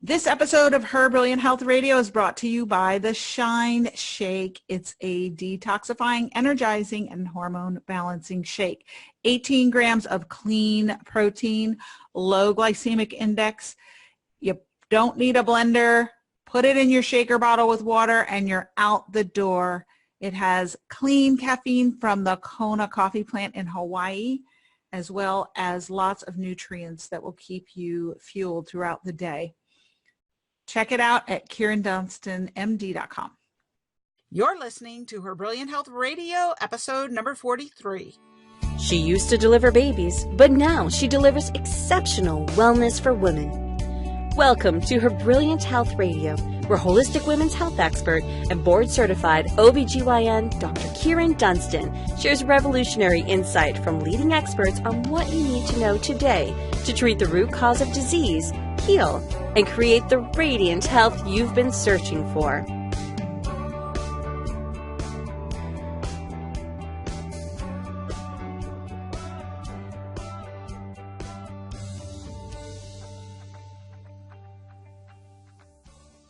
This episode of Her Brilliant Health Radio is brought to you by the Shine Shake. It's a detoxifying, energizing, and hormone balancing shake. 18 grams of clean protein, low glycemic index. You don't need a blender. Put it in your shaker bottle with water and you're out the door. It has clean caffeine from the Kona coffee plant in Hawaii, as well as lots of nutrients that will keep you fueled throughout the day. Check it out at KyrinDunstonMD.com. You're listening to Her Brilliant Health Radio, episode number 43. She used to deliver babies, but now she delivers exceptional wellness for women. Welcome to Her Brilliant Health Radio, where holistic women's health expert and board-certified OBGYN Dr. Kyrin Dunston shares revolutionary insight from leading experts on what you need to know today to treat the root cause of disease, heal, and create the radiant health you've been searching for.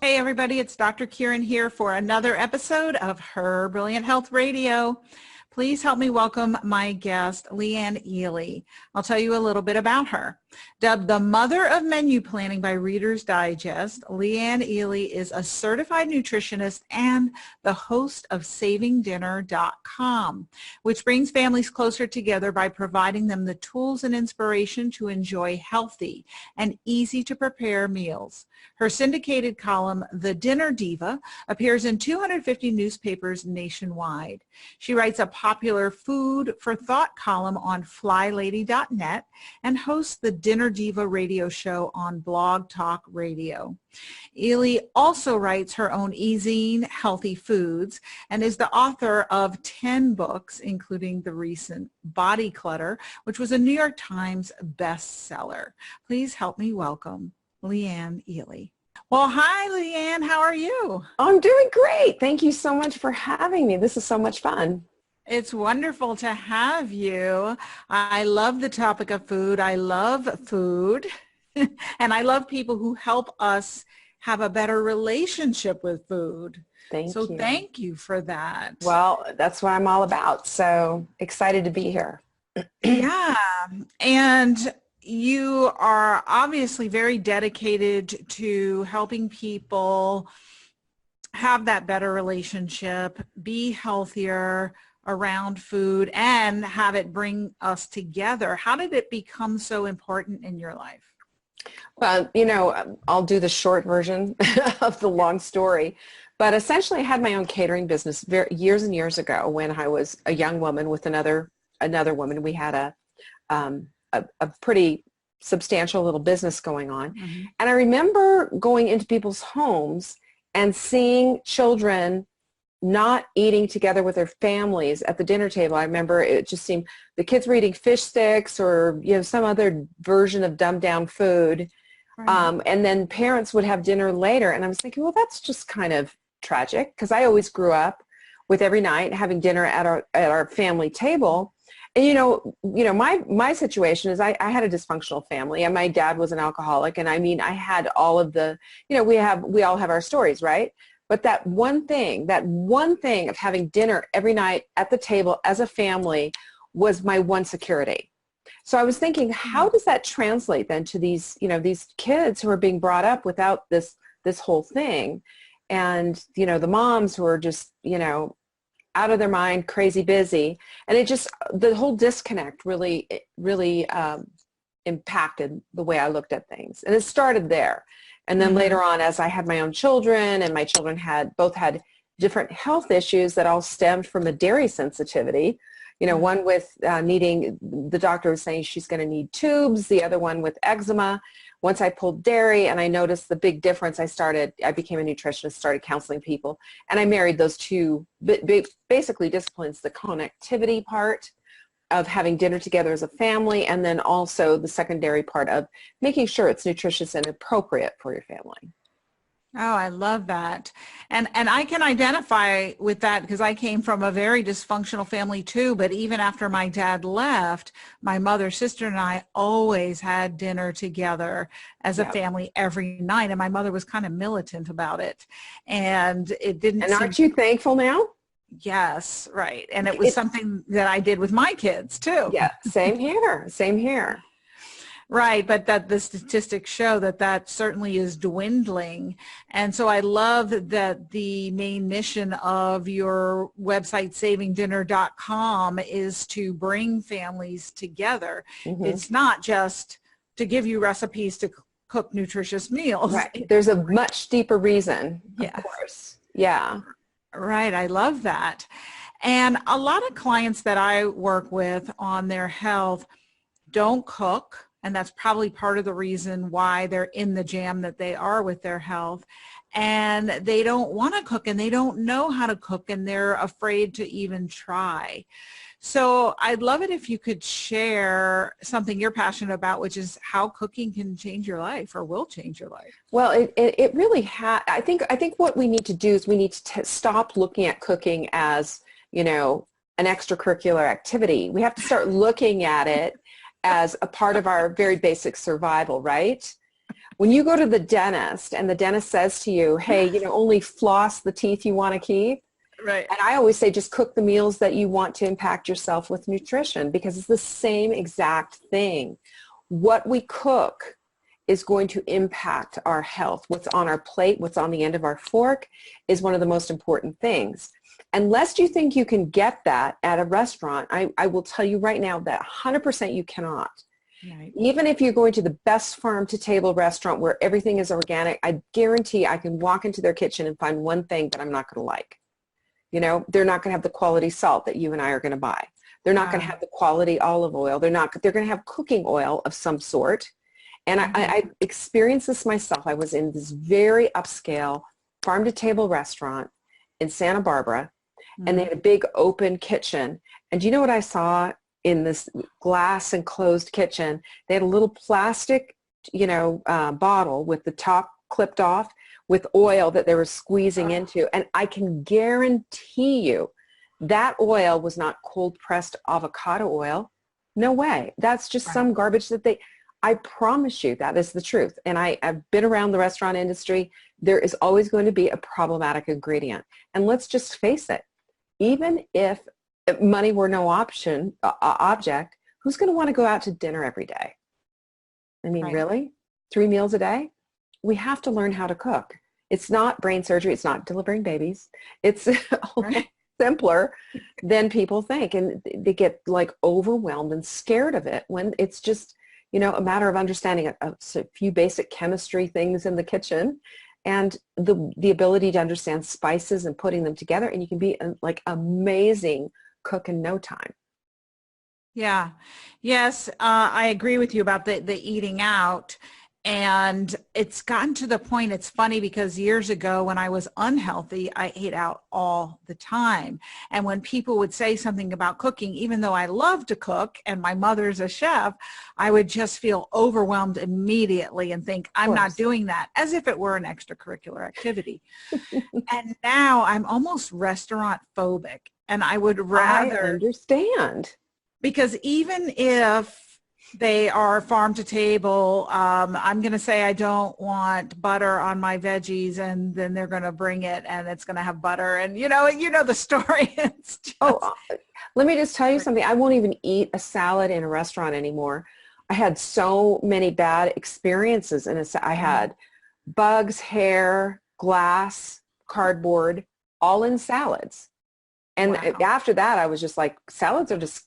Hey everybody, it's Dr. Kyrin here for another episode of Her Brilliant Health Radio. Please help me welcome my guest, Leanne Ely. I'll tell you a little bit about her. Dubbed the mother of menu planning by Reader's Digest, Leanne Ely is a certified nutritionist and the host of SavingDinner.com, which brings families closer together by providing them the tools and inspiration to enjoy healthy and easy to prepare meals. Her syndicated column, The Dinner Diva, appears in 250 newspapers nationwide. She writes a popular Food for Thought column on FlyLady.net and hosts the Dinner Diva radio show on Blog Talk Radio. Ely also writes her own e-zine, Healthy Foods, and is the author of 10 books, including the recent Body Clutter, which was a New York Times bestseller. Please help me welcome Leanne Ely. Well, hi, Leanne. How are you? I'm doing great. Thank you so much for having me. This is so much fun. It's wonderful to have you. I love the topic of food. I love food. And I love people who help us have a better relationship with food. Thank you. Thank you for that. Well, that's what I'm all about. So excited to be here. Yeah. And you are obviously very dedicated to helping people have that better relationship, be healthier around food, and have it bring us together. How did it become so important in your life? Well, I'll do the short version of the long story. But essentially, I had my own catering business years and years ago when I was a young woman with another woman. We had a pretty substantial little business going on. Mm-hmm. And I remember going into people's homes and seeing children not eating together with their families at the dinner table. I remember it just seemed the kids were eating fish sticks or some other version of dumbed down food. Right. And then parents would have dinner later. And I was thinking, well, that's just kind of tragic, because I always grew up with every night having dinner at our family table. And my situation is I had a dysfunctional family, and my dad was an alcoholic, and I had all of the, we all have our stories, right? But that one thing of having dinner every night at the table as a family was my one security. So I was thinking, how does that translate then to these kids who are being brought up without this whole thing? And, the moms who are just, out of their mind, crazy busy. And the whole disconnect really impacted the way I looked at things. And it started there. And then later on, as I had my own children, and my children both had different health issues that all stemmed from a dairy sensitivity. One with needing, the doctor was saying she's going to need tubes, the other one with eczema. Once I pulled dairy and I noticed the big difference, I became a nutritionist, started counseling people, and I married those two basically disciplines, the connectivity part of having dinner together as a family, and then also the secondary part of making sure it's nutritious and appropriate for your family. Oh, I love that. And I can identify with that because I came from a very dysfunctional family too. But even after my dad left, my mother, sister, and I always had dinner together as a Yeah. family every night. And my mother was kind of militant about it. And it didn't And seem, aren't you thankful now? yes, right. And it was It's, something that I did with my kids too. yeah, same here. Same here. Right, but that the statistics show that that certainly is dwindling. And so I love that the main mission of your website, savingdinner.com, is to bring families together. Hmm. It's not just to give you recipes to cook nutritious meals. Right. There's a much deeper reason, of Yes, course. Yeah. right. I love that. And a lot of clients that I work with on their health don't cook, and that's probably part of the reason why they're in the jam that they are with their health. And they don't want to cook, and they don't know how to cook, and they're afraid to even try. So I'd love it if you could share something you're passionate about, which is how cooking can change your life or will change your life. Well, it really I think what we need to do is we need to stop looking at cooking as, an extracurricular activity. We have to start looking at it as a part of our very basic survival, right? When you go to the dentist and the dentist says to you, hey, only floss the teeth you want to keep. Right. And I always say just cook the meals that you want to impact yourself with nutrition, because it's the same exact thing. What we cook is going to impact our health. What's on our plate, what's on the end of our fork is one of the most important things. Unless you think you can get that at a restaurant, I will tell you right now that 100% you cannot. Right. Even if you're going to the best farm-to-table restaurant where everything is organic, I guarantee I can walk into their kitchen and find one thing that I'm not going to like. They're not going to have the quality salt that you and I are going to buy. They're not going to have the quality olive oil. They're going to have cooking oil of some sort. And I experienced this myself. I was in this very upscale farm-to-table restaurant in Santa Barbara, and they had a big open kitchen. And do you know what I saw in this glass enclosed kitchen? They had a little plastic, bottle with the top clipped off with oil that they were squeezing into. And I can guarantee you that oil was not cold pressed avocado oil. No way. That's just some garbage that I promise you that is the truth. And I've been around the restaurant industry. There is always going to be a problematic ingredient. And let's just face it, even if money were no object, who's going to want to go out to dinner every day? I mean, really? 3 meals a day? We have to learn how to cook. It's not brain surgery. It's not delivering babies. It's simpler than people think. And they get overwhelmed and scared of it when it's just, a matter of understanding a few basic chemistry things in the kitchen and the ability to understand spices and putting them together. And you can be amazing cook in no time. Yeah. Yes, I agree with you about the eating out. And it's gotten to the point, it's funny because years ago when I was unhealthy, I ate out all the time. And when people would say something about cooking, even though I love to cook and my mother's a chef, I would just feel overwhelmed immediately and think, I'm not doing that, as if it were an extracurricular activity. And now I'm almost restaurant phobic, and I would rather... I understand. Because even if they are farm to table, I'm going to say I don't want butter on my veggies, and then they're going to bring it and it's going to have butter, and you know the story. It's just... let me just tell you something. I won't even eat a salad in a restaurant anymore. I had so many bad experiences I had bugs, hair, glass, cardboard, all in salads. And after that, I was just like, salads are just,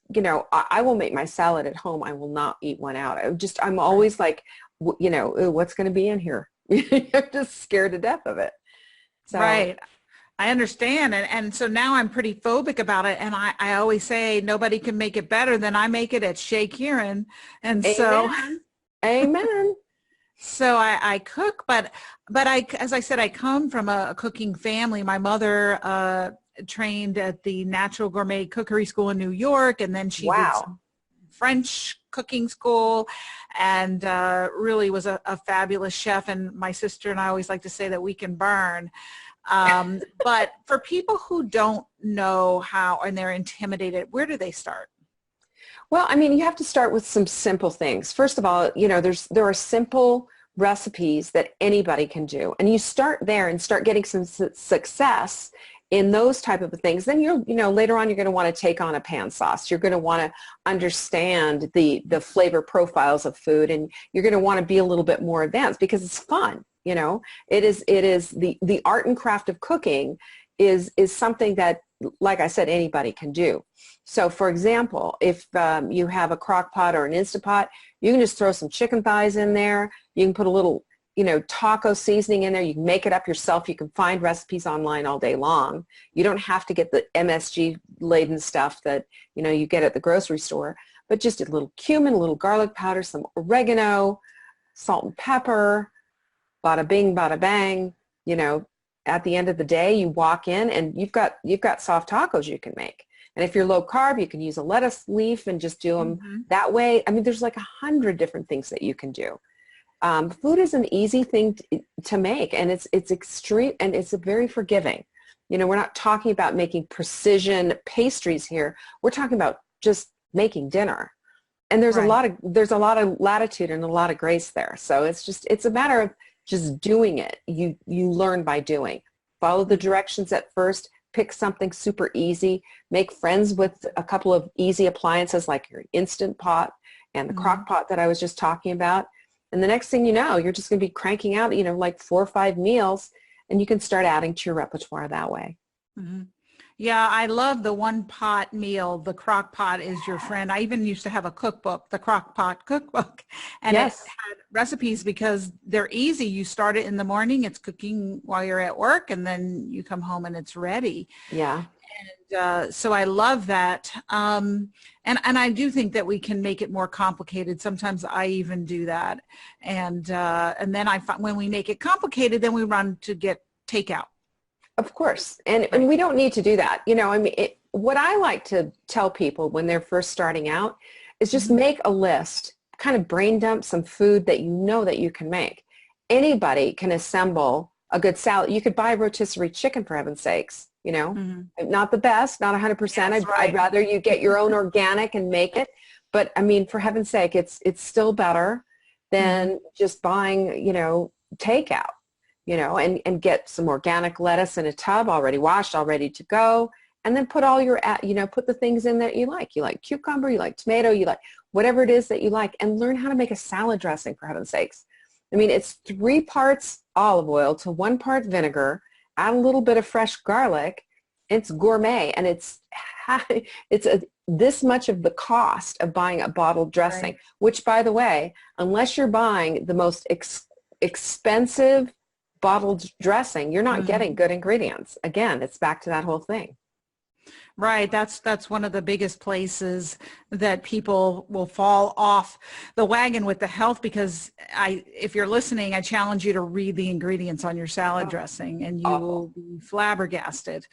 I will make my salad at home. I will not eat one out. I'm always like, what's going to be in here? I'm just scared to death of it. So. Right. I understand. And so now I'm pretty phobic about it. And I always say nobody can make it better than I make it at Shea Kyrin. And Amen. Amen. So I cook, but as I said, I come from a cooking family. My mother trained at the Natural Gourmet Cookery School in New York, and then she did some French cooking school and really was a fabulous chef. And my sister and I always like to say that we can burn. But for people who don't know how and they're intimidated, where do they start? Well, I mean, you have to start with some simple things. First of all, there are simple recipes that anybody can do, and you start there and start getting some success in those type of things. Then later on you're going to want to take on a pan sauce. You're going to want to understand the flavor profiles of food, and you're going to want to be a little bit more advanced because it's fun. It is the art and craft of cooking is something that, like I said, anybody can do. So for example, if you have a crock pot or an Instant Pot, you can just throw some chicken thighs in there. You can put a little, taco seasoning in there. You can make it up yourself. You can find recipes online all day long. You don't have to get the MSG laden stuff that, you get at the grocery store, but just a little cumin, a little garlic powder, some oregano, salt and pepper, bada bing, bada bang. At the end of the day, you walk in and you've got soft tacos you can make. And if you're low carb, you can use a lettuce leaf and just do them that way. I mean, there's like 100 different things that you can do. Food is an easy thing to make, and it's extreme, and it's very forgiving. We're not talking about making precision pastries here. We're talking about just making dinner. And there's a lot of latitude and a lot of grace there. So it's a matter of just doing it. You learn by doing. Follow the directions at first. Pick something super easy. Make friends with a couple of easy appliances like your Instant Pot and the crock pot that I was just talking about. And the next thing you know, you're just going to be cranking out, like 4 or 5 meals, and you can start adding to your repertoire that way. Mm-hmm. Yeah, I love the one pot meal. The crock pot is your friend. I even used to have a cookbook, the crock pot cookbook, and Yes. it had recipes because they're easy. You start it in the morning, it's cooking while you're at work, and then you come home and it's ready. Yeah. And so I love that. And I do think that we can make it more complicated. Sometimes I even do that. And then I find when we make it complicated, then we run to get takeout. Of course. And we don't need to do that. What I like to tell people when they're first starting out is just make a list, kind of brain dump some food that that you can make. Anybody can assemble a good salad. You could buy rotisserie chicken, for heaven's sakes, not the best, not 100%. I'd rather you get your own organic and make it. But I mean, for heaven's sake, it's still better than just buying, takeout. And get some organic lettuce in a tub already washed, all ready to go. And then put all your, put the things in that you like. You like cucumber, you like tomato, you like whatever it is that you like, and learn how to make a salad dressing, for heaven's sakes. I mean, it's 3 parts olive oil to 1 part vinegar, add a little bit of fresh garlic. It's gourmet, and it's this much of the cost of buying a bottled dressing, which, by the way, unless you're buying the most expensive bottled dressing, you're not getting good ingredients. Again, it's back to that whole thing. Right. That's one of the biggest places that people will fall off the wagon with the health, because if you're listening, I challenge you to read the ingredients on your salad dressing, and you will be flabbergasted.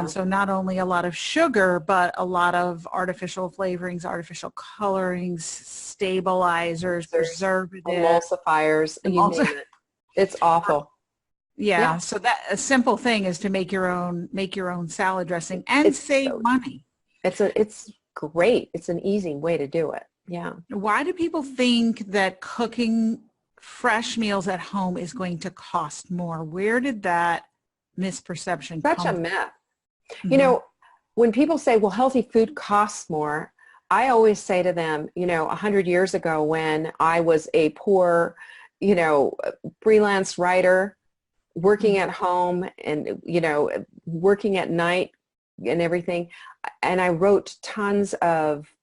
So not only a lot of sugar, but a lot of artificial flavorings, artificial colorings, stabilizers, preservatives, emulsifiers, you name it. It's awful. Yeah, so that a simple thing is to make your own salad dressing and save money. It's great. It's an easy way to do it. Yeah. Why do people think that cooking fresh meals at home is going to cost more? Where did that misperception come from? Such a myth. When people say, well, healthy food costs more, I always say to them, 100 years ago when I was a poor, freelance writer, working at home and, working at night and everything. And I wrote tons of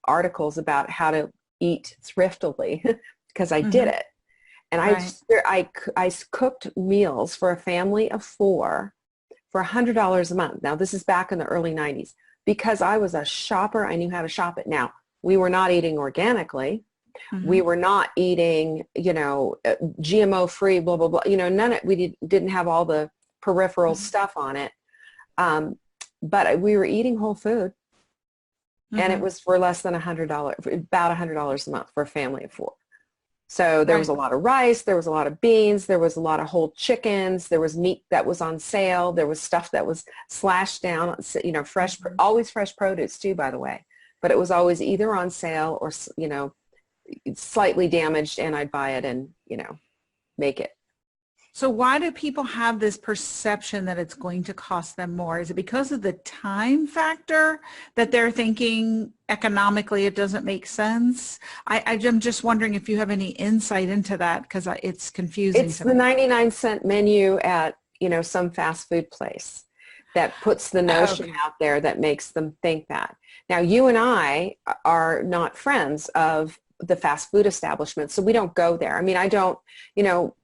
articles about how to eat thriftily because I did it. And I cooked meals for a family of 4 for $100 a month. Now, this is back in the early 90s. Because I was a shopper, I knew how to shop it. Now, we were not eating organically. We were not eating, GMO-free, blah, blah, blah. We didn't have all the peripheral stuff on it. But we were eating whole food. and it was for less than $100, about $100 a month for a family of 4. So there was a lot of rice, there was a lot of beans, there was a lot of whole chickens, there was meat that was on sale, there was stuff that was slashed down, you know, fresh, always fresh produce too, by the way. But it was always either on sale or, you know, slightly damaged, and I'd buy it and, you know, make it. So why do people have this perception that it's going to cost them more? Is it because of the time factor that they're thinking economically it doesn't make sense? I'm just wondering if you have any insight into that, because it's confusing. It's the 99-cent menu at, you know, some fast food place that puts the notion out there that makes them think that. Now, you and I are not friends of the fast food establishment, so we don't go there. I mean, I don't, you know,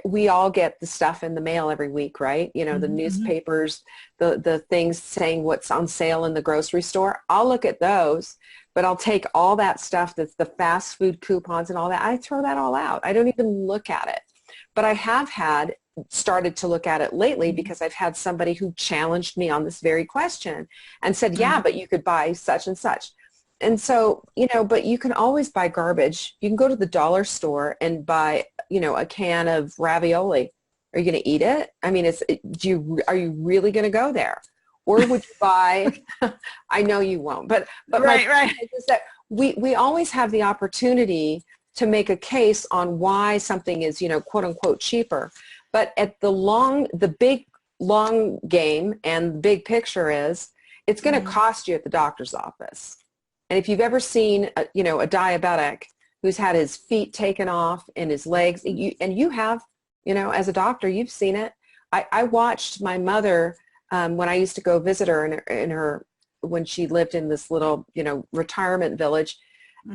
we all get the stuff in the mail every week, right? You know, the newspapers, the things saying what's on sale in the grocery store. I'll look at those, but I'll take all that stuff that's the fast food coupons and all that. I throw that all out. I don't even look at it. But I have started to look at it lately because I've had somebody who challenged me on this very question and said, yeah, but you could buy such and such. And so, you know, but you can always buy garbage. You can go to the dollar store and buy, you know, a can of ravioli. Are you going to eat it? I mean, are you really going to go there? Or would you buy, I know you won't, but right. Is that we always have the opportunity to make a case on why something is, you know, quote unquote cheaper. But at the big long game and big picture is it's going to cost you at the doctor's office. And if you've ever seen, you know, a diabetic who's had his feet taken off and his legs, and you have, you know, as a doctor, you've seen it. I watched my mother when I used to go visit her when she lived in this little, you know, retirement village,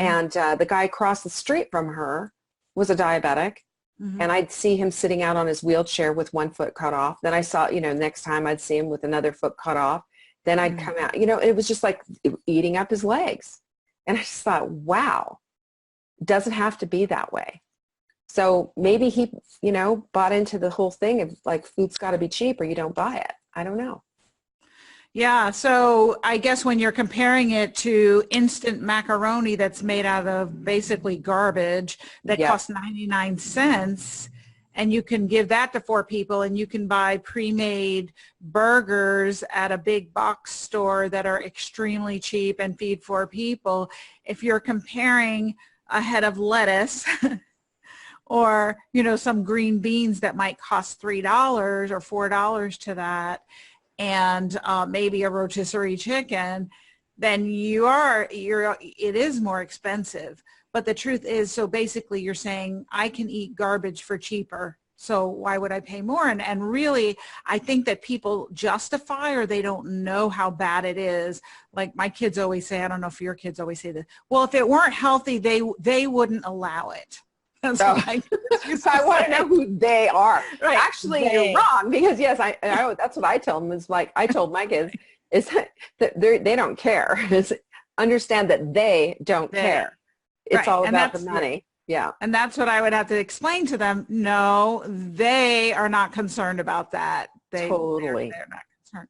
and the guy across the street from her was a diabetic, and I'd see him sitting out on his wheelchair with one foot cut off. Then I saw, you know, next time I'd see him with another foot cut off. Then I'd come out, you know, it was just like eating up his legs. And I just thought, wow, it doesn't have to be that way. So maybe he, you know, bought into the whole thing of like food's got to be cheap or you don't buy it. I don't know. Yeah, so I guess when you're comparing it to instant macaroni that's made out of basically garbage that costs 99 cents, and you can give that to 4 people, and you can buy pre-made burgers at a big box store that are extremely cheap and feed 4 people. If you're comparing a head of lettuce or, you know, some green beans that might cost $3 or $4 to that, and maybe a rotisserie chicken, then it is more expensive. But the truth is, so basically you're saying I can eat garbage for cheaper, so why would I pay more? And really, I think that people justify, or they don't know how bad it is. Like my kids always say, I don't know if your kids always say this, well, if it weren't healthy, they wouldn't allow it. So I want to know who they are. Right. Actually, you're wrong, because yes, I that's what I tell them. Is like I told my kids is that they don't care. Understand that they don't care. It's all about the money. Yeah. And that's what I would have to explain to them. No, they are not concerned about that. Totally. They're not concerned.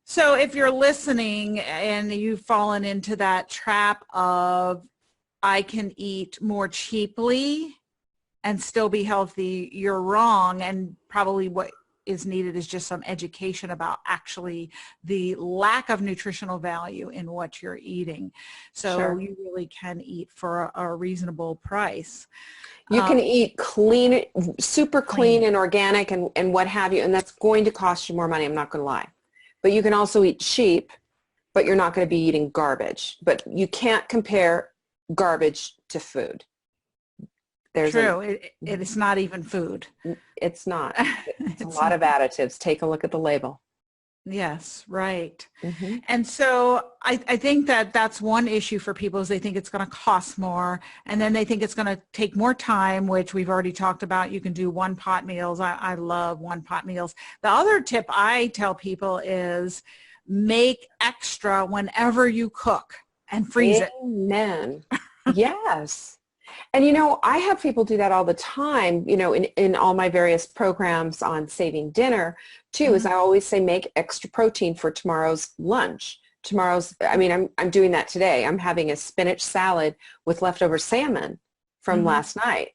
So if you're listening and you've fallen into that trap of I can eat more cheaply and still be healthy, you're wrong. And probably what is needed is just some education about actually the lack of nutritional value in what you're eating. So you really can eat for a reasonable price. You can eat clean, super clean and organic and what have you, and that's going to cost you more money, I'm not going to lie. But you can also eat cheap, but you're not going to be eating garbage. But you can't compare garbage to food. True. It is not even food. It's not. It's a lot of additives. Take a look at the label. Yes, right. And so I think that that's one issue for people is they think it's going to cost more, and then they think it's going to take more time, which we've already talked about. You can do one-pot meals. I love one-pot meals. The other tip I tell people is make extra whenever you cook and freeze it. Amen. Yes. And, you know, I have people do that all the time, you know, in all my various programs on saving dinner, too, is I always say make extra protein for tomorrow's lunch. I'm doing that today. I'm having a spinach salad with leftover salmon from last night.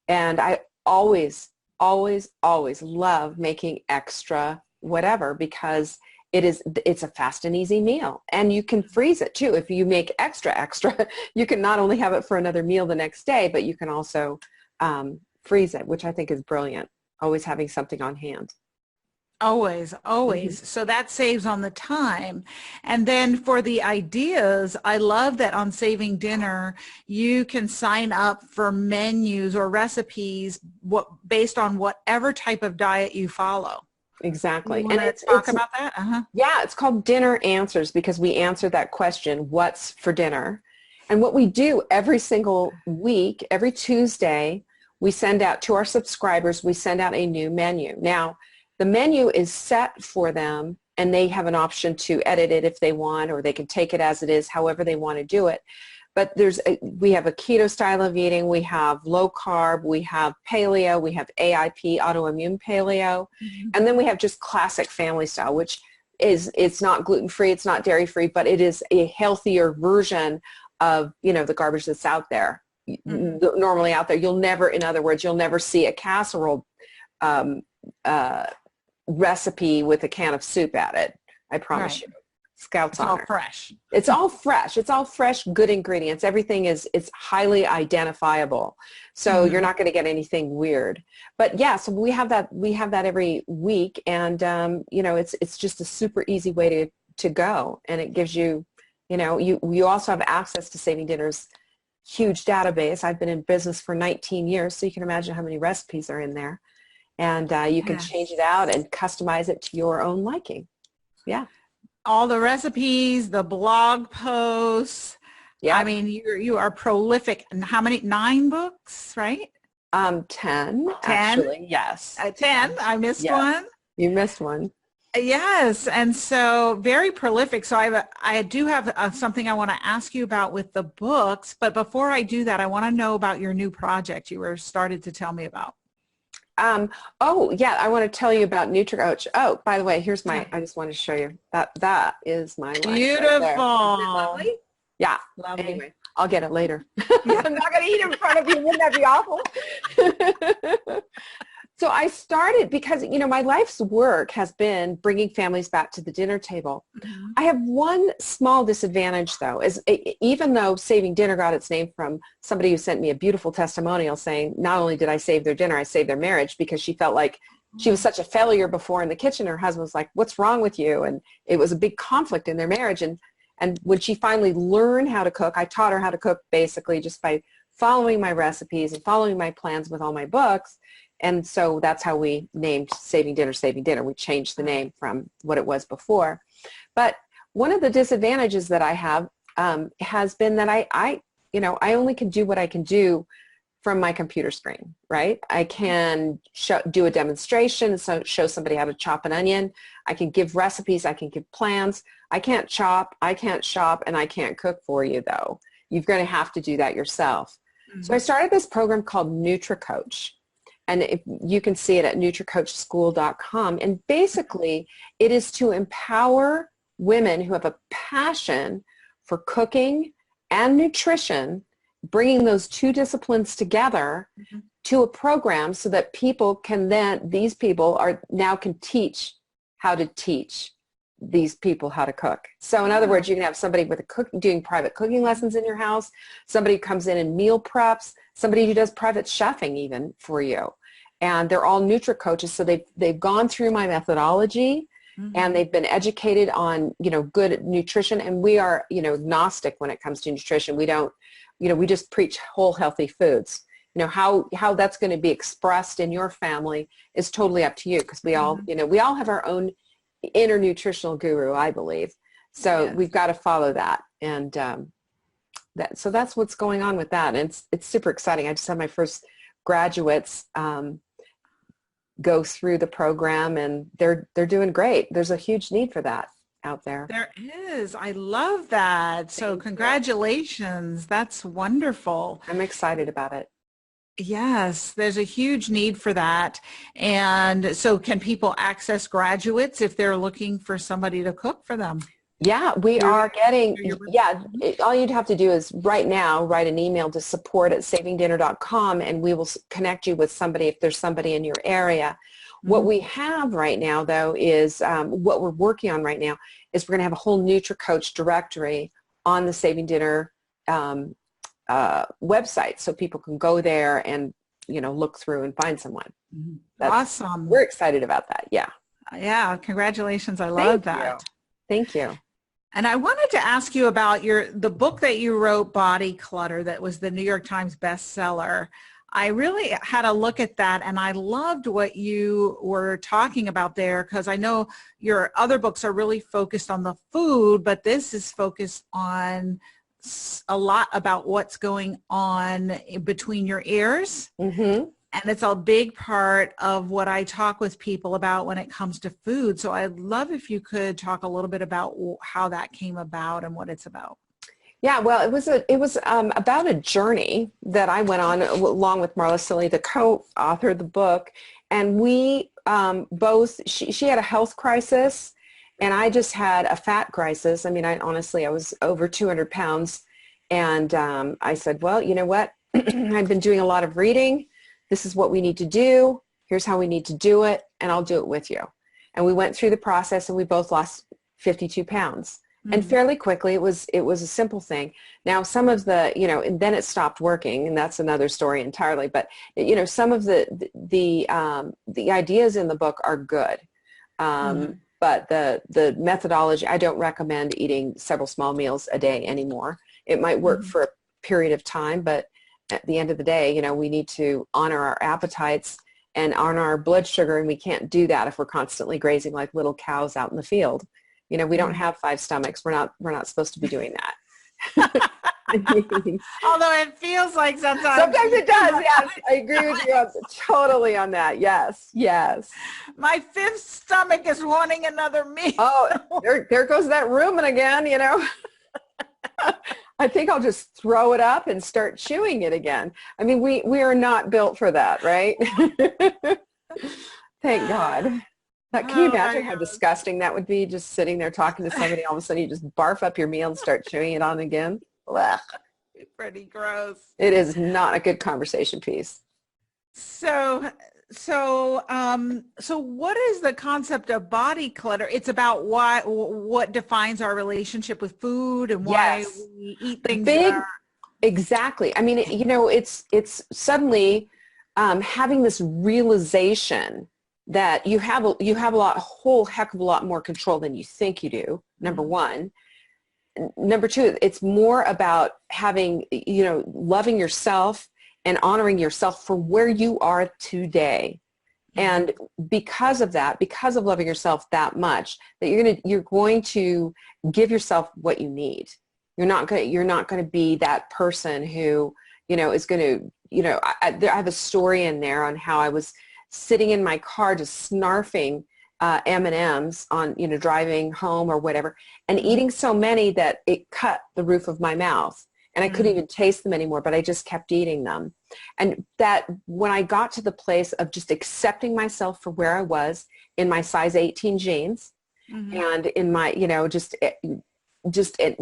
And I always, always, always love making extra whatever because it's a fast and easy meal. And you can freeze it too. If you make extra, you can not only have it for another meal the next day, but you can also freeze it, which I think is brilliant. Always having something on hand. Always, always. So that saves on the time. And then for the ideas, I love that on Saving Dinner, you can sign up for menus or recipes based on whatever type of diet you follow. Exactly. And let's talk about that. Yeah, it's called Dinner Answers because we answer that question, what's for dinner? And what we do every single week, every Tuesday, we send out to our subscribers, we send out a new menu. Now, the menu is set for them and they have an option to edit it if they want, or they can take it as it is, however they want to do it. But we have a keto style of eating, we have low carb, we have paleo, we have AIP, autoimmune paleo, and then we have just classic family style, which it's not gluten-free, it's not dairy-free, but it is a healthier version of, the garbage that's out there. Normally out there, in other words, you'll never see a casserole recipe with a can of soup at it. I promise you. Scouts on it. It's all fresh. It's all fresh. It's all fresh, good ingredients. Everything it's highly identifiable. So you're not going to get anything weird. But yeah, so we have that every week, and it's just a super easy way to go, and it gives you, you also have access to Saving Dinner's huge database. I've been in business for 19 years, so you can imagine how many recipes are in there. And you can change it out and customize it to your own liking. Yeah. All the recipes, the blog posts. Yeah. I mean, you are prolific. And how many? 9 books, right? 10, actually. Yes. 10. I missed one. You missed one. Yes. And so very prolific. So I do have something I want to ask you about with the books. But before I do that, I want to know about your new project you were started to tell me about. I want to tell you about Nutri Coach. Oh, by the way, here's I just wanted to show you that is my lunch. Beautiful. Right, lovely? Yeah. Lovely. Anyway, I'll get it later. I'm not going to eat it in front of you. Wouldn't that be awful? So I started because, my life's work has been bringing families back to the dinner table. I have one small disadvantage, though, is even though Saving Dinner got its name from somebody who sent me a beautiful testimonial saying, not only did I save their dinner, I saved their marriage, because she felt like she was such a failure before in the kitchen. Her husband was like, what's wrong with you? And it was a big conflict in their marriage. And when she finally learned how to cook, I taught her how to cook basically just by following my recipes and following my plans with all my books. And so that's how we named Saving Dinner. We changed the name from what it was before. But one of the disadvantages that I have has been that I only can do what I can do from my computer screen, right? I can do a demonstration, so show somebody how to chop an onion. I can give recipes. I can give plans. I can't chop, I can't shop, and I can't cook for you, though. You're going to have to do that yourself. So I started this program called Nutri Coach. And you can see it at NutriCoachSchool.com. And basically, it is to empower women who have a passion for cooking and nutrition, bringing those two disciplines together to a program so that these people can teach how to teach these people how to cook. So in other words, you can have somebody doing private cooking lessons in your house, somebody who comes in and meal preps, somebody who does private chefing even for you. And they're all Nutri Coaches, so they've gone through my methodology and they've been educated on, good nutrition. And we are, agnostic when it comes to nutrition. We don't, we just preach whole healthy foods. How that's going to be expressed in your family is totally up to you, because we all have our own inner nutritional guru, I believe. So we've got to follow that. And so that's what's going on with that. And it's super exciting. I just had my first graduates go through the program, and they're doing great. There's a huge need for that out there. There is. I love that. So congratulations. That's wonderful. I'm excited about it. Yes, there's a huge need for that. And so can people access graduates if they're looking for somebody to cook for them? Yeah, we are getting, Through your- yeah, all you'd have to do is right now write an email to support@savingdinner.com, and we will connect you with somebody if there's somebody in your area. What we have right now, though, is what we're working on right now is we're going to have a whole Nutri Coach directory on the Saving Dinner website, so people can go there and, you know, look through and find someone. Awesome. We're excited about that. Yeah. Yeah. Congratulations. I love that. Thank you. And I wanted to ask you about the book that you wrote, Body Clutter, that was the New York Times bestseller. I really had a look at that, and I loved what you were talking about there, because I know your other books are really focused on the food, but this is focused on a lot about what's going on between your ears. Mm-hmm. And it's a big part of what I talk with people about when it comes to food. So I'd love if you could talk a little bit about how that came about and what it's about. Yeah, well, it was about a journey that I went on along with Marla Silly, the co-author of the book, and we both. She had a health crisis, and I just had a fat crisis. I mean, I was over 200 pounds, and I said, well, you know what? I've been doing a lot of reading. This is what we need to do. Here's how we need to do it, and I'll do it with you. And we went through the process, and we both lost 52 pounds. And fairly quickly, it was a simple thing. Now, some of the, you know, and then it stopped working, and that's another story entirely. But, you know, some of the ideas in the book are good. But the methodology, I don't recommend eating several small meals a day anymore. It might work for a period of time, but at the end of the day, you know, we need to honor our appetites and honor our blood sugar, and we can't do that if we're constantly grazing like little cows out in the field. You know, we don't have 5 stomachs. We're not supposed to be doing that. Although it feels like sometimes. Sometimes it does, yes. I agree with you totally on that. Yes, yes. My 5th stomach is wanting another meal. Oh, there goes that rumen again, you know. I think I'll just throw it up and start chewing it again. I mean, we are not built for that, right? Thank God. Can you imagine how disgusting that would be, just sitting there talking to somebody, all of a sudden you just barf up your meal and start chewing it on again? Ugh. Pretty gross. It is not a good conversation piece. So what is the concept of body clutter? It's about what defines our relationship with food and why we eat things. Exactly. I mean, you know, it's suddenly having this realization that you have a whole heck of a lot more control than you think you do, number one. Number two, it's more about having, you know, loving yourself and honoring yourself for where you are today. And because of that, because of loving yourself that much, that you're going to give yourself what you need. You're not going to be that person who, you know, is going to, you know, I have a story in there on how I was sitting in my car just snarfing M&Ms on, you know, driving home or whatever, and eating so many that it cut the roof of my mouth, and I couldn't even taste them anymore, but I just kept eating them. And that when I got to the place of just accepting myself for where I was in my size 18 jeans, and in my, you know, just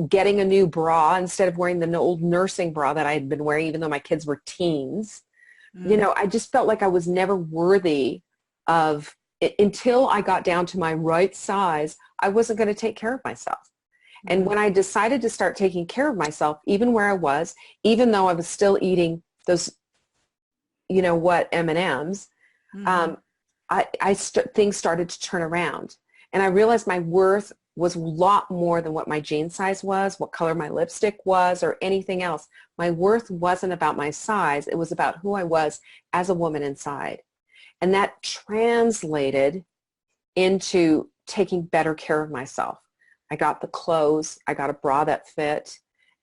getting a new bra instead of wearing the old nursing bra that I had been wearing even though my kids were teens, you know, I just felt like I was never worthy of it. Until I got down to my right size, I wasn't going to take care of myself. And when I decided to start taking care of myself, even where I was, even though I was still eating those, you know what, M&Ms, things started to turn around. And I realized my worth was a lot more than what my jean size was, what color my lipstick was, or anything else. My worth wasn't about my size. It was about who I was as a woman inside. And that translated into taking better care of myself. I got the clothes, I got a bra that fit,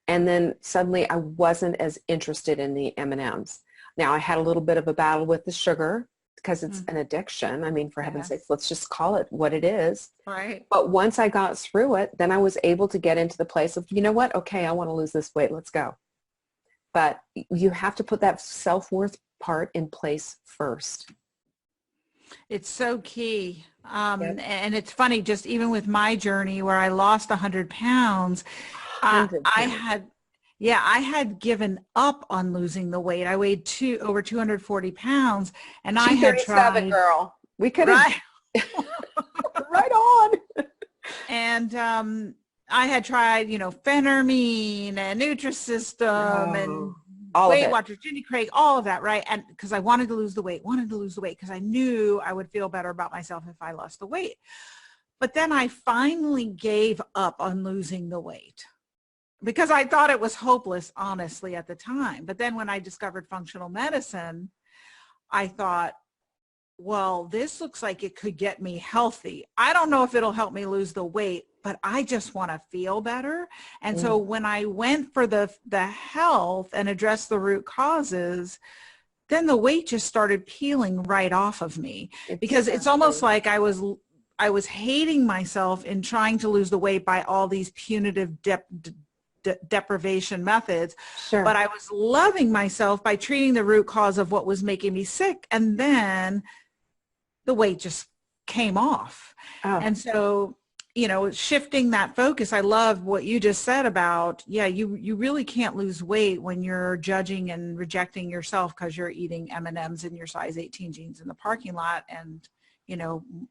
and then suddenly I wasn't as interested in the M&Ms. Now I had a little bit of a battle with the sugar because it's an addiction. I mean, for heaven's sakes, let's just call it what it is. Right. But once I got through it, then I was able to get into the place of, you know what, okay, I want to lose this weight, let's go. But you have to put that self-worth part in place first. It's so key. Yep. And it's funny, just even with my journey where I lost 100 pounds, 100 I pounds. had, yeah, I had given up on losing the weight. I weighed over 240 pounds and I had 237, tried, girl. We could have right? right on. And I had tried, Phenermine and Nutrisystem and Oh, all of Weight it. Watchers, Jenny Craig, all of that, right? And because I wanted to lose the weight, because I knew I would feel better about myself if I lost the weight. But then I finally gave up on losing the weight because I thought it was hopeless, honestly, at the time. But then when I discovered functional medicine, I thought, well, this looks like it could get me healthy. I don't know if it'll help me lose the weight, but I just want to feel better. And so Mm. when I went for the health and addressed the root causes, then the weight just started peeling right off of me, It's because so it's almost true. like I was hating myself in trying to lose the weight by all these punitive deprivation methods, but Sure. I was loving myself by treating the root cause of what was making me sick. And then the weight just came off. Oh, And so, shifting that focus, I love what you just said about, yeah, you really can't lose weight when you're judging and rejecting yourself because you're eating M&Ms in your size 18 jeans in the parking lot. And,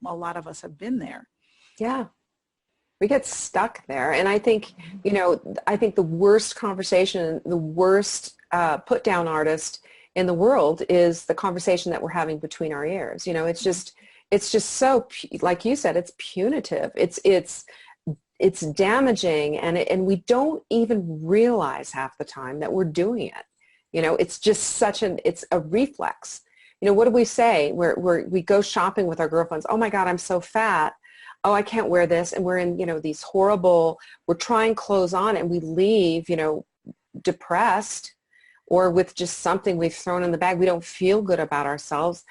a lot of us have been there. yeah. We get stuck there. And I think the worst conversation, the worst put down artist in the world is the conversation that we're having between our ears. It's just so, like you said, it's punitive. It's damaging, and we don't even realize half the time that we're doing it. It's just it's a reflex. What do we say? We go shopping with our girlfriends. Oh my God, I'm so fat. Oh, I can't wear this. And we're in, these horrible, we're trying clothes on and we leave, depressed or with just something we've thrown in the bag. We don't feel good about ourselves.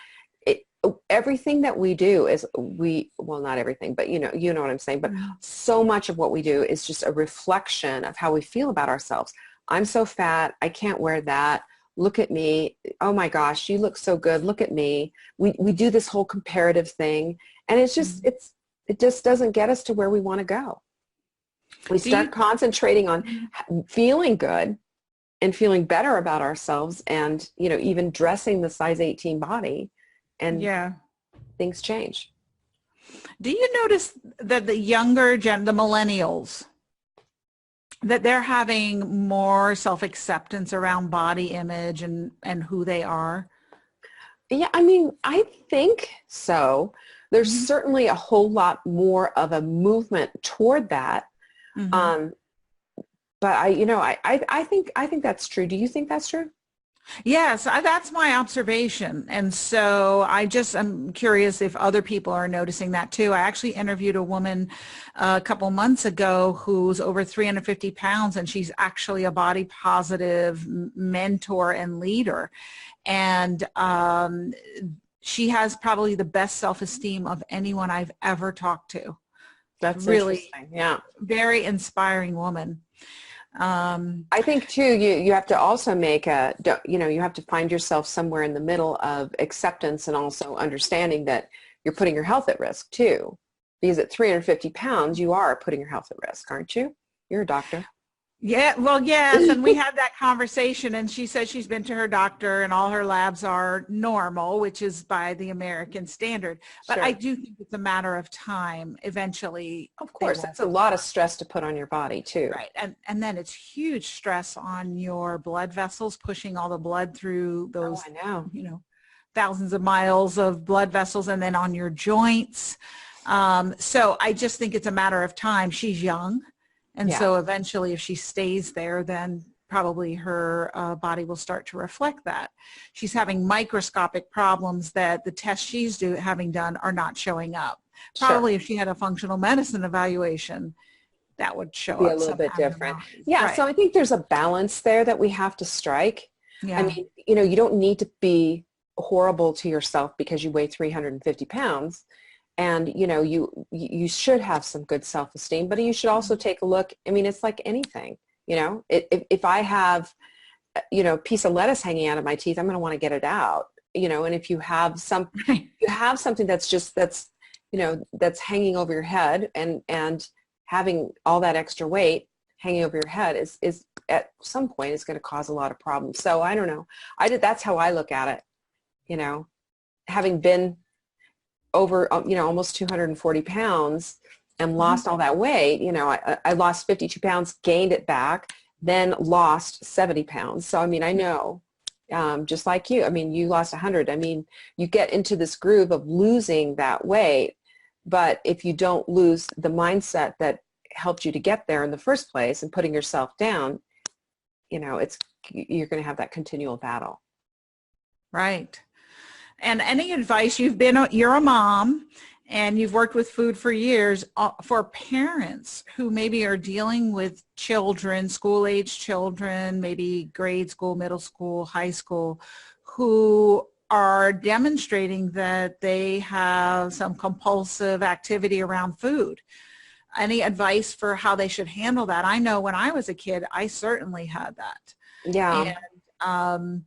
Everything that we do is well, not everything, but you know what I'm saying. But so much of what we do is just a reflection of how we feel about ourselves. I'm so fat. I can't wear that. Look at me. Oh my gosh, you look so good. Look at me. We do this whole comparative thing, and it just doesn't get us to where we want to go. We Do you, start concentrating on feeling good and feeling better about ourselves, and even dressing the size 18 body, and yeah. things change. Do you notice that the younger the millennials, that they're having more self-acceptance around body image and who they are? Yeah, I mean, I think so. There's Mm-hmm. certainly a whole lot more of a movement toward that. Mm-hmm. Um, but I think that's true. Do you think that's true? Yes, that's my observation. And so I'm curious if other people are noticing that too. I actually interviewed a woman a couple months ago who's over 350 pounds, and she's actually a body positive mentor and leader. And she has probably the best self-esteem of anyone I've ever talked to. That's Really interesting. Yeah. very inspiring woman. I think too, you have to also you have to find yourself somewhere in the middle of acceptance and also understanding that you're putting your health at risk too. Because at 350 pounds, you are putting your health at risk, aren't you? You're a doctor. Yeah, well, yes, and we had that conversation, and she said she's been to her doctor and all her labs are normal, which is by the American standard. But I Sure. do think it's a matter of time. Eventually, Of they course, will. that's a lot of stress to put on your body too. Right. And then it's huge stress on your blood vessels, pushing all the blood through Oh, those, I know. thousands of miles of blood vessels, and then on your joints. So I just think it's a matter of time. She's young. And Yeah. so eventually, if she stays there, then probably her body will start to reflect that. She's having microscopic problems that the tests she's having done are not showing up. Sure. Probably if she had a functional medicine evaluation, that would show Be a up little some bit different. abnormalities. Yeah, Right. so I think there's a balance there that we have to strike. I Yeah. mean, you don't need to be horrible to yourself because you weigh 350 pounds. And, you should have some good self-esteem, but you should also take a look. I mean, it's like anything, if I have, a piece of lettuce hanging out of my teeth, I'm going to want to get it out. and if you have Right. you have something that's that's hanging over your head, and having all that extra weight hanging over your head is at some point is going to cause a lot of problems. So I don't know. That's how I look at it. Having been over, almost 240 pounds and lost all that weight, I lost 52 pounds, gained it back, then lost 70 pounds. So, I mean, I know, just like you, I mean, you lost 100. I mean, you get into this groove of losing that weight, but if you don't lose the mindset that helped you to get there in the first place and putting yourself down, you're going to have that continual battle. Right. And any advice, you're a mom and you've worked with food for years, for parents who maybe are dealing with children, school-age children, maybe grade school, middle school, high school, who are demonstrating that they have some compulsive activity around food. Any advice for how they should handle that? I know when I was a kid, I certainly had that. Yeah. And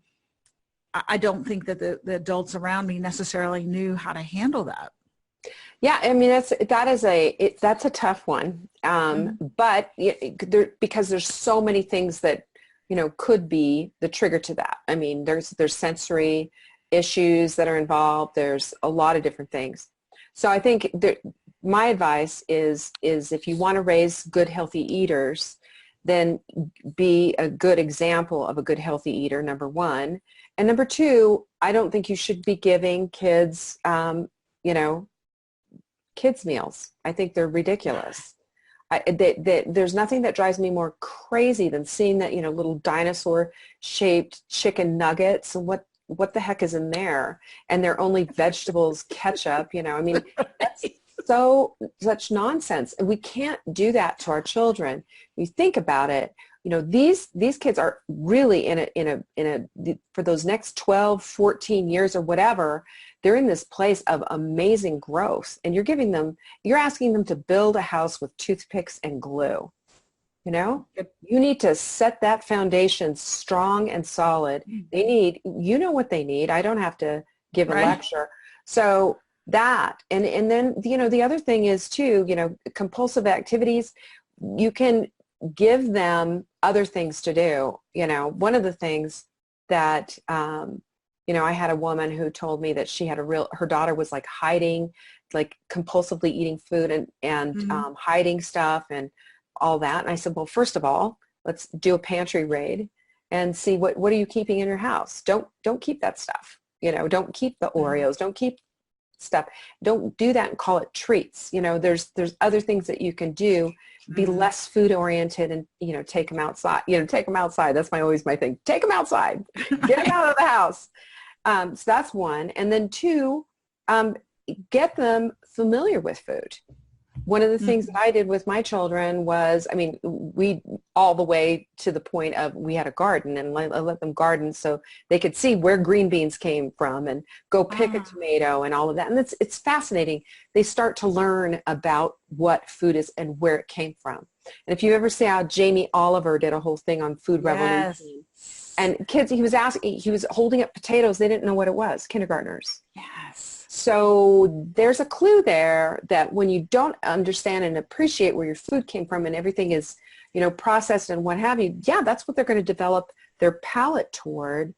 I don't think that the adults around me necessarily knew how to handle that. Yeah, I mean that's a tough one, but because there's so many things that could be the trigger to that. I mean, there's sensory issues that are involved. There's a lot of different things. So I think my advice is if you want to raise good healthy eaters, then be a good example of a good healthy eater, number one. And number two, I don't think you should be giving kids, kids meals. I think they're ridiculous. There's nothing that drives me more crazy than seeing that, little dinosaur-shaped chicken nuggets. What the heck is in there? And they're only vegetables, ketchup, I mean, that's such nonsense. And we can't do that to our children. You think about it, these kids are really for those next 12, 14 years or whatever, they're in this place of amazing growth, and you're asking them to build a house with toothpicks and glue. You need to set that foundation strong and solid. They need, what they need. I don't have to give a lecture. So that, and then, the other thing is too, compulsive activities, you can give them other things to do. One of the things that, I had a woman who told me that she had her daughter was like hiding, like compulsively eating food and hiding stuff and all that. And I said, well, first of all, let's do a pantry raid and see what are you keeping in your house. Don't keep that stuff. Don't keep the Oreos. Don't keep stuff. Don't do that and call it treats. There's other things that you can do. Be less food oriented and, take them outside. Take them outside. That's always my thing. Take them outside. Get them out of the house. So that's one. And then two, get them familiar with food. One of the things that I did with my children was, we all the way to the point of we had a garden, and I let them garden so they could see where green beans came from and go pick a tomato and all of that. And it's fascinating. They start to learn about what food is and where it came from. And if you ever see how Jamie Oliver did a whole thing on food revolution, and kids, he was holding up potatoes. They didn't know what it was, kindergartners. Yes. So there's a clue there that when you don't understand and appreciate where your food came from and everything is, processed and what have you, that's what they're going to develop their palate toward.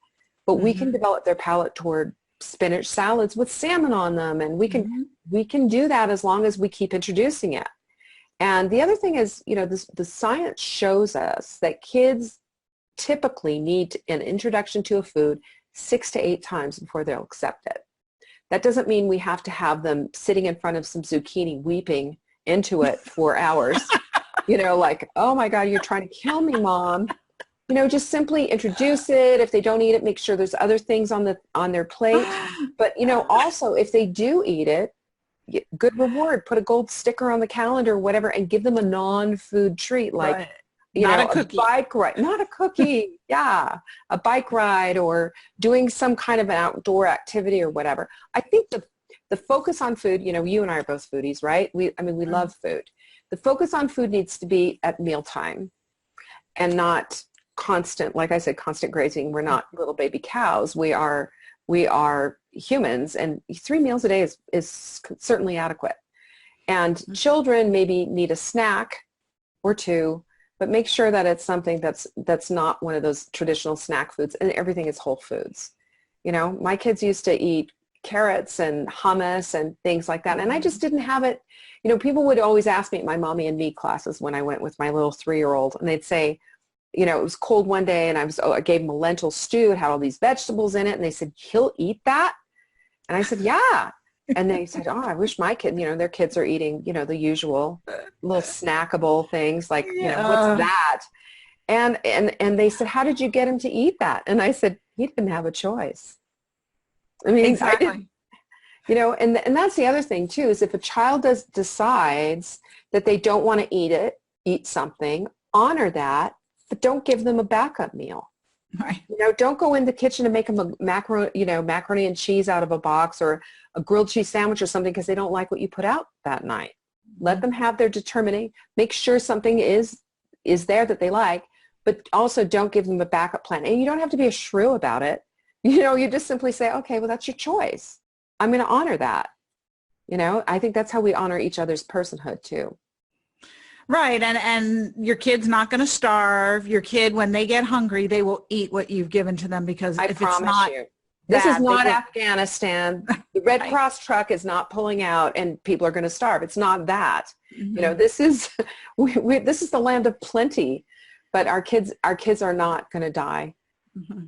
But we can develop their palate toward spinach salads with salmon on them, and we can do that as long as we keep introducing it. And the other thing is, the science shows us that kids typically need an introduction to a food 6 to 8 times before they'll accept it. That doesn't mean we have to have them sitting in front of some zucchini weeping into it for hours, like, oh my God, you're trying to kill me, Mom. Just simply introduce it. If they don't eat it, make sure there's other things on their plate. But, also if they do eat it, good reward, put a gold sticker on the calendar or whatever, and give them a non-food treat like, not a cookie. Bike ride, not a cookie. Yeah. A bike ride or doing some kind of an outdoor activity or whatever. I think the focus on food, you and I are both foodies, right? We love food. The focus on food needs to be at mealtime and not constant, like I said, constant grazing. We're not little baby cows. We are We are humans, and 3 meals a day is certainly adequate. And children maybe need a snack or two, but make sure that it's something that's not one of those traditional snack foods, and everything is whole foods. You know, my kids used to eat carrots and hummus and things like that, and I just didn't have it. You know, people would always ask me at my Mommy and Me classes when I went with my little 3-year-old, and they'd say, you know, it was cold one day, and I gave him a lentil stew. It had all these vegetables in it, and they said, "He'll eat that?" And I said, "Yeah." And they said, "Oh, I wish my kid," you know, their kids are eating, you know, the usual little snackable things like, you know, what's that? And they said, "How did you get him to eat that?" And I said, "He didn't have a choice." I mean, Exactly. you know, and that's the other thing too, is if a child decides that they don't want to eat something, honor that, but don't give them a backup meal. Right. You know, don't go in the kitchen and make them a macaroni and cheese out of a box, or a grilled cheese sandwich or something, because they don't like what you put out that night. Let them have their determining. Make sure something is there that they like, but also don't give them a backup plan. And you don't have to be a shrew about it. You know, you just simply say, "Okay, well, that's your choice. I'm going to honor that." You know, I think that's how we honor each other's personhood too. Right. And your kid's not going to starve. Your kid, when they get hungry, they will eat what you've given to them, because I if promise it's not you. This is that, not Afghanistan. The Red Right. Cross truck is not pulling out and people are going to starve. It's not that. Mm-hmm. You know, this is this is the land of plenty, but our kids are not going to die. Mm-hmm.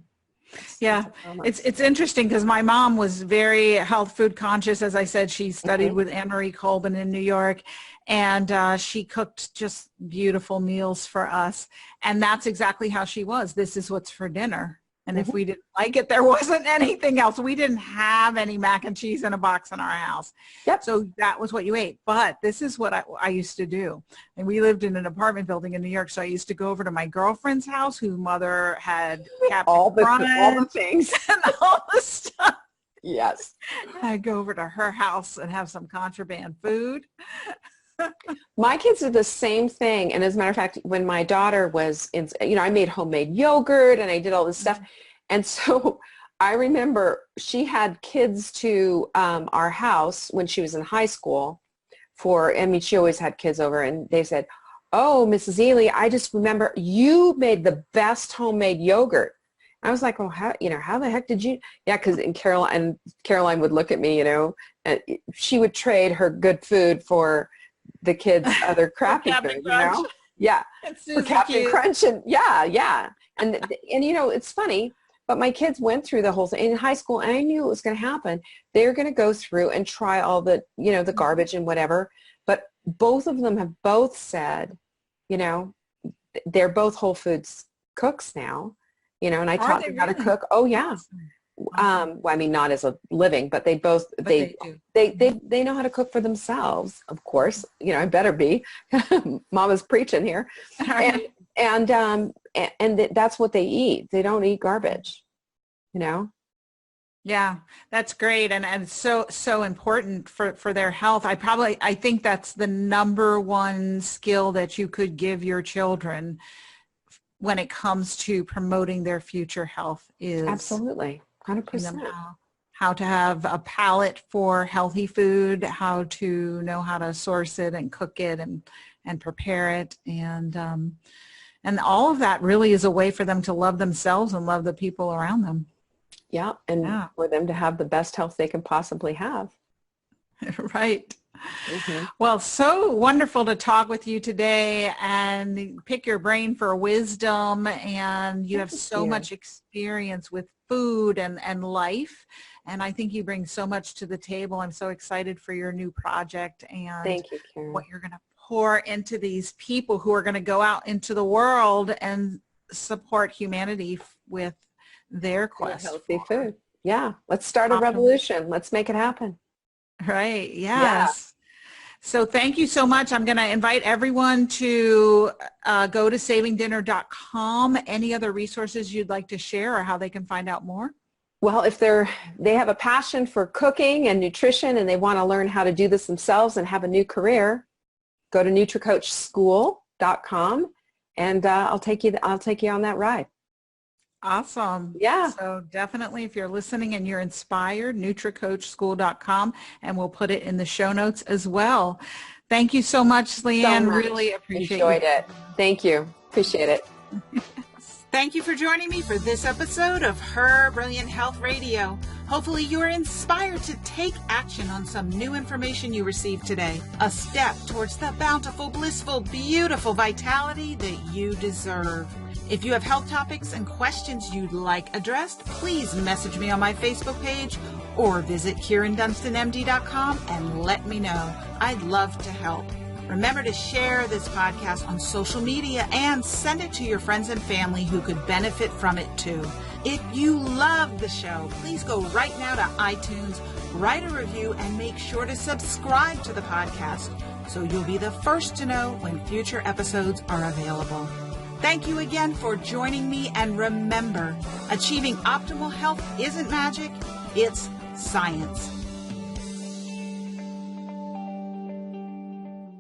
Yeah, it's interesting, because my mom was very health food conscious. As I said, she studied with Anne-Marie Colbin in New York, and she cooked just beautiful meals for us. And that's exactly how she was. This is what's for dinner. And if we didn't like it, there wasn't anything else. We didn't have any mac and cheese in a box in our house. Yep. So that was what you ate. But this is what I used to do. And we lived in an apartment building in New York. So I used to go over to my girlfriend's house, whose mother had all the things and all the stuff. Yes. I'd go over to her house and have some contraband food. My kids did the same thing. And as a matter of fact, when my daughter was in, you know, I made homemade yogurt and I did all this stuff. And so I remember she had kids to our house when she was in high school she always had kids over, and they said, "Oh, Mrs. Ely, I just remember you made the best homemade yogurt." I was like, "Well, how the heck did you?" Yeah, because Caroline would look at me, you know, and she would trade her good food for the kids' other crappy food, you know? Yeah, for Captain Crunch, and yeah. And you know, it's funny, but my kids went through the whole thing in high school, and I knew it was going to happen. They're going to go through and try all the, you know, the garbage and whatever. But both of them have both said, you know, they're both Whole Foods cooks now, you know, and I taught them how to cook. Oh yeah. Well, I mean, not as a living, but they both, they know how to cook for themselves, of course. You know, I better be. Mama's preaching here. And that's what they eat. They don't eat garbage, you know? Yeah, that's great. And it's so important for their health. I think that's the number one skill that you could give your children when it comes to promoting their future health is absolutely 100%. How to have a palate for healthy food, how to know how to source it and cook it and prepare it. And all of that really is a way for them to love themselves and love the people around them. Yeah, and for them to have the best health they can possibly have. Right. Well, so wonderful to talk with you today and pick your brain for wisdom. And you have so much experience with food and life. And I think you bring so much to the table. I'm so excited for your new project and thank you, Kyrin. What you're going to pour into these people who are going to go out into the world and support humanity with their quest for healthy food. Yeah, let's start a revolution. Let's make it happen. Right. Yes. Yeah. So thank you so much. I'm going to invite everyone to go to savingdinner.com. Any other resources you'd like to share or how they can find out more? Well, if they have a passion for cooking and nutrition and they want to learn how to do this themselves and have a new career, go to NutriCoachSchool.com and I'll take you on that ride. Awesome. Yeah. So definitely, if you're listening and you're inspired, NutriCoachSchool.com, and we'll put it in the show notes as well. Thank you so much, Leanne. So much. Really appreciate Enjoyed you. it. Thank you. Appreciate it. Thank you for joining me for this episode of Her Brilliant Health Radio. Hopefully you are inspired to take action on some new information you received today. A step towards the bountiful, blissful, beautiful vitality that you deserve. If you have health topics and questions you'd like addressed, please message me on my Facebook page or visit KyrinDunstonMD.com and let me know. I'd love to help. Remember to share this podcast on social media and send it to your friends and family who could benefit from it too. If you love the show, please go right now to iTunes, write a review, and make sure to subscribe to the podcast so you'll be the first to know when future episodes are available. Thank you again for joining me, and remember, achieving optimal health isn't magic, it's science.